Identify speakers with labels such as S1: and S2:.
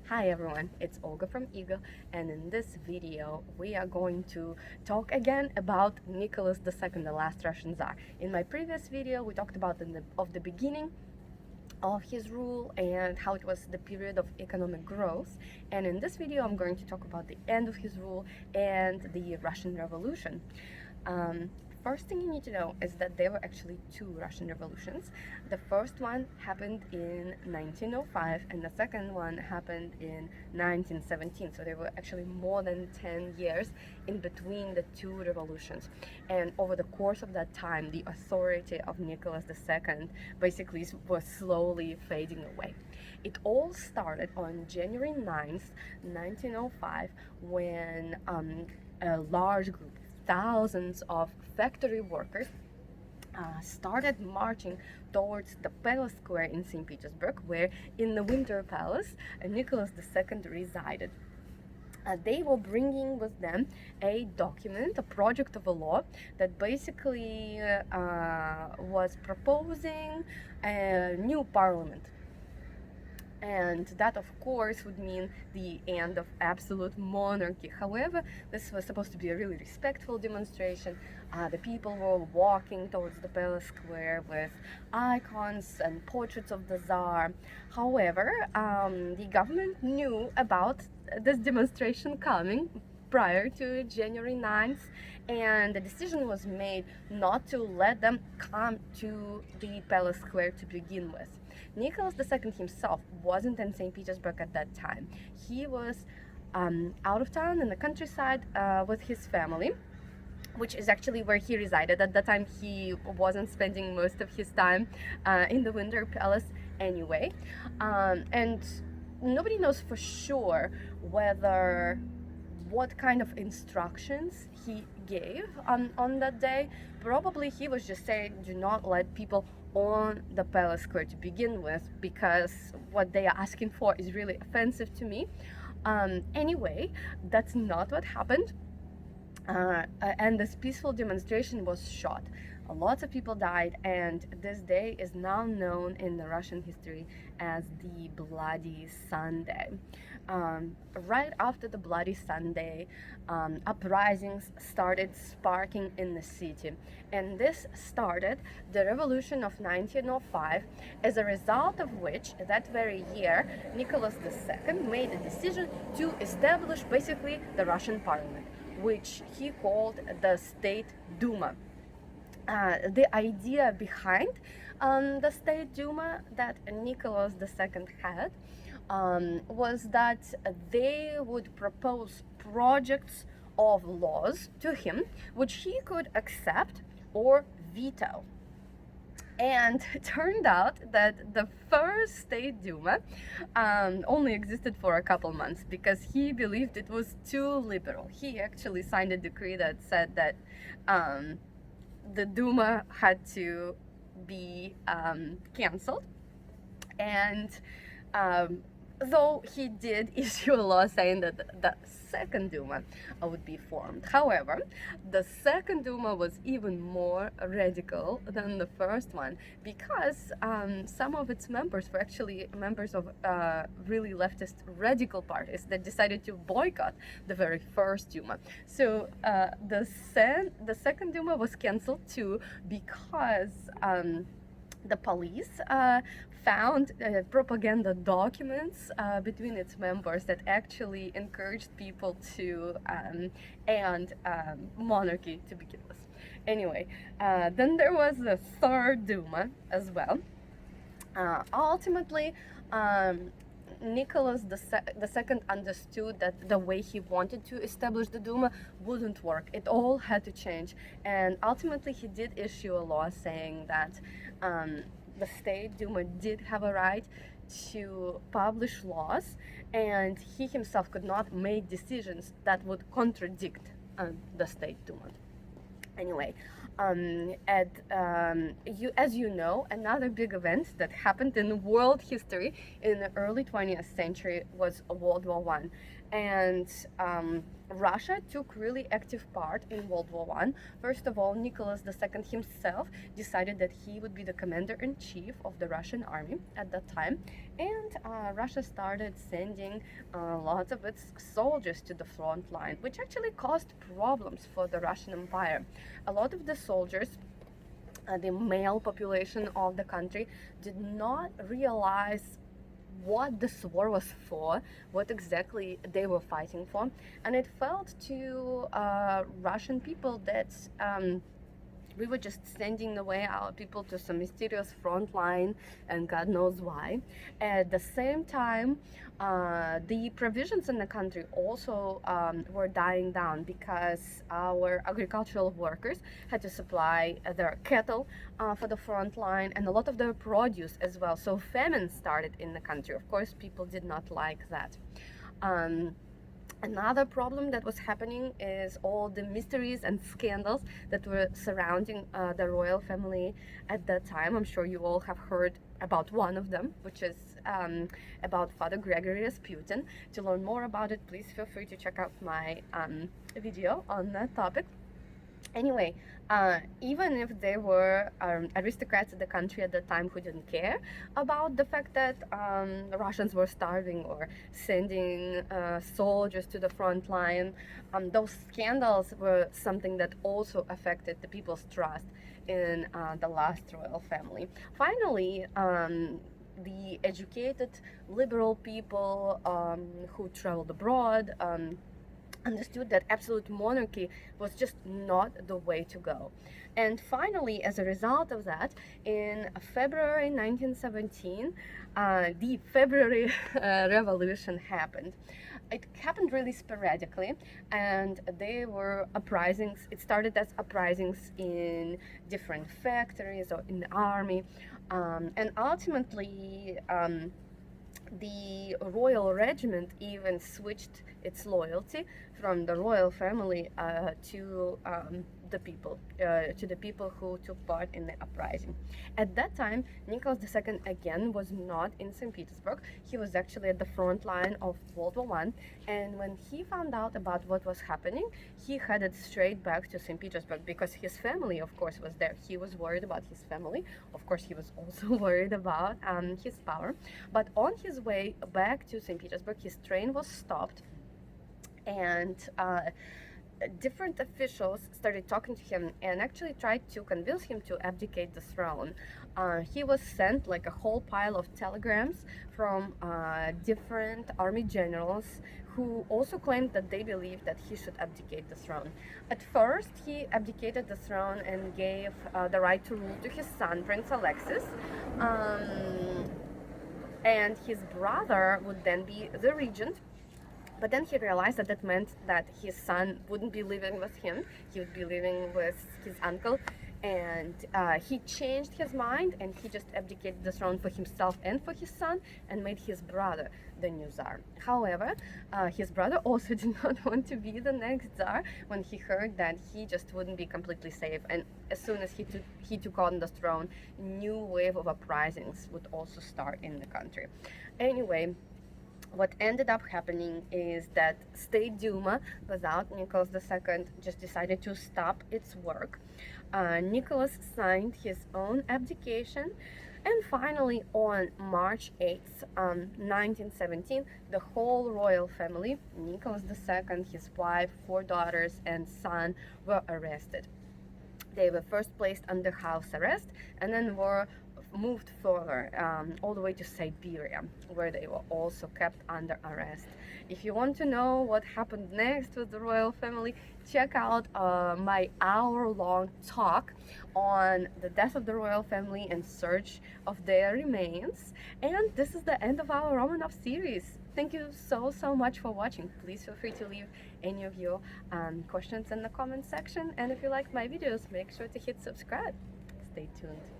S1: Hi everyone, it's Olga from Ego, and in this video we are going to talk again about Nicholas II, the last Russian Tsar. In my previous video we talked about the beginning of his rule and how it was the period of economic growth, and in this video I'm going to talk about the end of his rule and the Russian Revolution. First thing you need to know is that there were actually two Russian revolutions. The first one happened in 1905 and the second one happened in 1917. So there were actually more than 10 years in between the two revolutions. And over the course of that time, the authority of Nicholas II basically was slowly fading away. It all started on January 9th, 1905, when a large group, thousands of factory workers started marching towards the Palace Square in St. Petersburg, where in the Winter Palace Nicholas II resided. They were bringing with them a document, a project of a law that basically was proposing a new parliament. And that, of course, would mean the end of absolute monarchy. However, this was supposed to be a really respectful demonstration. The people were walking towards the Palace Square with icons and portraits of the Tsar. However, the government knew about this demonstration coming prior to January 9th, and the decision was made not to let them come to the Palace Square to begin with. Nicholas II himself wasn't in St. Petersburg at that time. He was out of town in the countryside with his family, which is actually where he resided. At that time, he wasn't spending most of his time in the Winter Palace anyway. And nobody knows for sure what kind of instructions he gave on that day. Probably he was just saying, do not let people on the Palace Square to begin with, because what they are asking for is really offensive to me. Anyway, that's not what happened. And this peaceful demonstration was shot. Lots of people died, and this day is now known in the Russian history as the Bloody Sunday. Right after the Bloody Sunday, uprisings started sparking in the city, and this started the revolution of 1905, as a result of which, that very year, Nicholas II made a decision to establish basically the Russian parliament, which he called the State Duma. The idea behind the State Duma that Nicholas II had was that they would propose projects of laws to him, which he could accept or veto. And it turned out that the first State Duma only existed for a couple months because he believed it was too liberal. He actually signed a decree that said that the Duma had to be cancelled, and though he did issue a law saying that the second Duma would be formed. However, the second Duma was even more radical than the first one, because some of its members were actually members of really leftist radical parties that decided to boycott the very first Duma. So the second Duma was cancelled too, because the police found propaganda documents between its members that actually encouraged people to end monarchy to begin with. Anyway, then there was the third Duma as well. Ultimately, Nicholas II understood that the way he wanted to establish the Duma wouldn't work. It all had to change, and ultimately he did issue a law saying that the State Duma did have a right to publish laws, and he himself could not make decisions that would contradict the State Duma. Anyway, as you know, another big event that happened in world history in the early 20th century was World War I. And Russia took really active part in World War I. First of all, Nicholas II himself decided that he would be the commander-in-chief of the Russian army at that time, and Russia started sending lots of its soldiers to the front line, which actually caused problems for the Russian Empire. A lot of the soldiers, the male population of the country, did not realize what this war was for, what exactly they were fighting for, and it felt to Russian people that we were just sending away our people to some mysterious front line, and God knows why. At the same time, the provisions in the country also were dying down because our agricultural workers had to supply their cattle for the front line and a lot of their produce as well. So famine started in the country. Of course, people did not like that. Another problem that was happening is all the mysteries and scandals that were surrounding the royal family at that time. I'm sure you all have heard about one of them, which is about Father Gregory Rasputin. To learn more about it, please feel free to check out my video on that topic. Anyway, even if there were aristocrats in the country at the time who didn't care about the fact that Russians were starving or sending soldiers to the front line, those scandals were something that also affected the people's trust in the last royal family. Finally, the educated liberal people who traveled abroad understood that absolute monarchy was just not the way to go. And finally, as a result of that, in February 1917, the February Revolution happened. It happened really sporadically, and there were uprisings. It started as uprisings in different factories or in the army, and ultimately the royal regiment even switched its loyalty from the royal family to the people who took part in the uprising. At that time, Nicholas II again was not in St. Petersburg. He was actually at the front line of World War I, and when he found out about what was happening, he headed straight back to St. Petersburg because his family, of course, was there. He was worried about his family. Of course, he was also worried about his power. But on his way back to St. Petersburg, his train was stopped, and different officials started talking to him and actually tried to convince him to abdicate the throne. He was sent like a whole pile of telegrams from different army generals who also claimed that they believed that he should abdicate the throne. At first, he abdicated the throne and gave the right to rule to his son, Prince Alexis. And his brother would then be the regent. But then he realized that that meant that his son wouldn't be living with him. He would be living with his uncle. And he changed his mind, and he just abdicated the throne for himself and for his son and made his brother the new Tsar. However, his brother also did not want to be the next Tsar when he heard that he just wouldn't be completely safe. And as soon as he took on the throne, new wave of uprisings would also start in the country. Anyway, what ended up happening is that State Duma, without Nicholas II, just decided to stop its work. Nicholas signed his own abdication, and finally on March 8th, 1917, the whole royal family, Nicholas II, his wife, 4 daughters, and son, were arrested. They were first placed under house arrest and then were moved further all the way to Siberia, where they were also kept under arrest. If you want to know what happened next with the royal family, check out my hour-long talk on the death of the royal family and search of their remains. And this is the end of our Romanov series. Thank you so much for watching. Please feel free to leave any of your questions in the comment section, and if you like my videos, make sure to hit subscribe. Stay tuned.